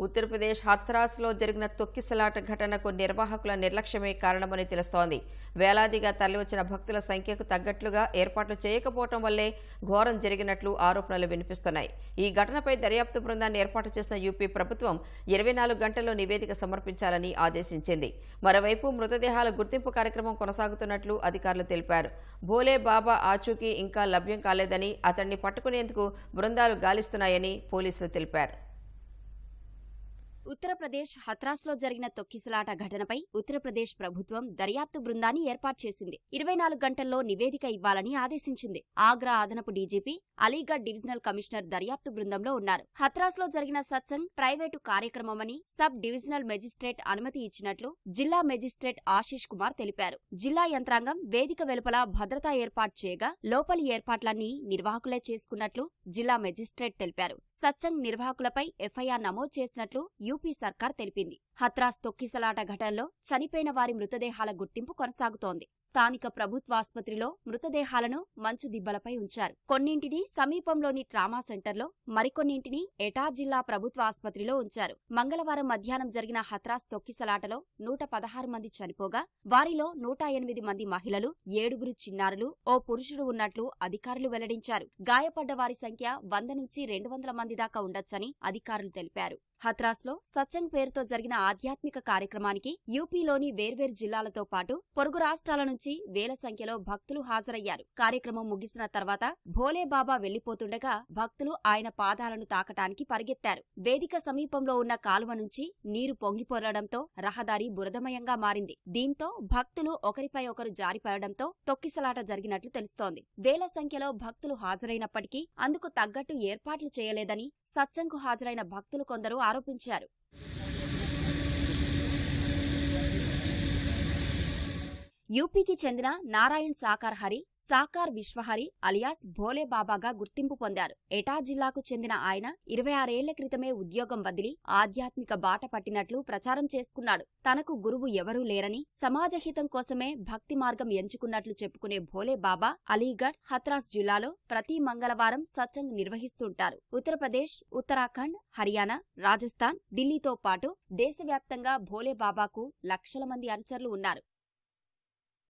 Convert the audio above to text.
ఉత్తరప్రదేశ్ హత్రాస్లో జరిగిన తొక్కిసలాట ఘటనకు నిర్వాహకుల నిర్లక్ష్యమే కారణమని తెలుస్తోంది. వేలాదిగా తరలివచ్చిన భక్తుల సంఖ్యకు తగ్గట్లుగా ఏర్పాట్లు చేయకపోవడం వల్లే ఘోరం జరిగినట్లు ఆరోపణలు వినిపిస్తున్నాయి. ఈ ఘటనపై దర్యాప్తు బృందాన్ని ఏర్పాటు చేసిన యూపీ ప్రభుత్వం 24 గంటల్లో నివేదిక సమర్పించాలని ఆదేశించింది. మరోవైపు మృతదేహాల గుర్తింపు కార్యక్రమం కొనసాగుతున్నట్లు అధికారులు తెలిపారు. భోలే బాబా ఆచూకీ ఇంకా లభ్యం కాలేదని, అతన్ని పట్టుకునేందుకు బృందాలు గాలిస్తున్నాయని పోలీసులు తెలిపారు. ఉత్తరప్రదేశ్ హత్రాస్లో జరిగిన తొక్కిసలాట ఘటనపై ఉత్తరప్రదేశ్ ప్రభుత్వం దర్యాప్తు బృందాన్ని ఏర్పాటు చేసింది. 24 గంటల్లో నివేదిక ఇవ్వాలని ఆదేశించింది. ఆగ్రా అదనపు డీజీపీ, అలీగఢ్ డివిజనల్ కమిషనర్ దర్యాప్తు బృందంలో ఉన్నారు. హత్రాస్లో జరిగిన సత్సంగ్ ప్రైవేటు కార్యక్రమమని సబ్ డివిజనల్ మెజిస్ట్రేట్ అనుమతి ఇచ్చినట్లు జిల్లా మెజిస్ట్రేట్ ఆశీష్ కుమార్ తెలిపారు. జిల్లా యంత్రాంగం వేదిక వెలుపల భద్రతా ఏర్పాటు చేయగా లోపలి ఏర్పాట్లన్నీ నిర్వాహకులే చేసుకున్నట్లు జిల్లా మెజిస్ట్రేట్ తెలిపారు. సత్సంగ్ నిర్వాహకులపై ఎఫ్ఐఆర్ నమోదు చేసినట్లు యూపీ సర్కార్ తెలిపింది. హత్రాస్ తొక్కిసలాట ఘటనలో చనిపోయిన వారి మృతదేహాల గుర్తింపు కొనసాగుతోంది. స్థానిక ప్రభుత్వాసుపత్రిలో మృతదేహాలను మంచు దిబ్బలపై ఉంచారు. కొన్నింటిని సమీపంలోని ట్రామా సెంటర్లో, మరికొన్నింటిని ఎటా జిల్లా ప్రభుత్వ ఆసుపత్రిలో ఉంచారు. మంగళవారం మధ్యాహ్నం జరిగిన హత్రాస్ తొక్కిసలాటలో 116 మంది చనిపోగా వారిలో 108 మంది మహిళలు, 7 చిన్నారులు, ఓ పురుషుడు ఉన్నట్లు అధికారులు వెల్లడించారు. గాయపడ్డ వారి సంఖ్య 100 నుంచి 200 మంది దాకా ఉండొచ్చని అధికారులు తెలిపారు. హత్రాస్లో సత్సంగ్ పేరుతో జరిగిన ఆధ్యాత్మిక కార్యక్రమానికి యూపీలోని వేర్వేరు జిల్లాలతో పాటు పొరుగు రాష్ట్రాల నుంచి వేల సంఖ్యలో భక్తులు హాజరయ్యారు. కార్యక్రమం ముగిసిన తర్వాత భోలే బాబా వెళ్లిపోతుండగా భక్తులు ఆయన పాదాలను తాకటానికి పరిగెత్తారు. వేదిక సమీపంలో ఉన్న కాలువ నుంచి నీరు పొంగిపొరడంతో రహదారి బురదమయంగా మారింది. దీంతో భక్తులు ఒకరిపై ఒకరు జారిపడడంతో తొక్కిసలాట జరిగినట్లు తెలుస్తోంది. వేల సంఖ్యలో భక్తులు హాజరైనప్పటికీ అందుకు తగ్గట్టు ఏర్పాట్లు చేయలేదని సత్సంగ్కు హాజరైన భక్తులు కొందరు ఆరోపించారు. యూపీకి చెందిన నారాయణ్ సాకార్ హరి, సాకార్ విశ్వహరి అలియాస్ భోలే బాబాగా గుర్తింపు పొందారు. ఎటా జిల్లాకు చెందిన ఆయన 26 ఏళ్ల క్రితమే ఉద్యోగం వదిలి ఆధ్యాత్మిక బాట పట్టినట్లు ప్రచారం చేసుకున్నాడు. తనకు గురువు ఎవరూ లేరని, సమాజహితం కోసమే భక్తి మార్గం ఎంచుకున్నట్లు చెప్పుకునే భోలే బాబా అలీగఢ్, హత్రాస్ జిల్లాలో ప్రతి మంగళవారం సత్సంగ్ నిర్వహిస్తుంటారు. ఉత్తరప్రదేశ్, ఉత్తరాఖండ్, హర్యానా, రాజస్థాన్, ఢిల్లీతో పాటు దేశవ్యాప్తంగా భోలే బాబాకు లక్షల మంది అనుచరులు ఉన్నారు.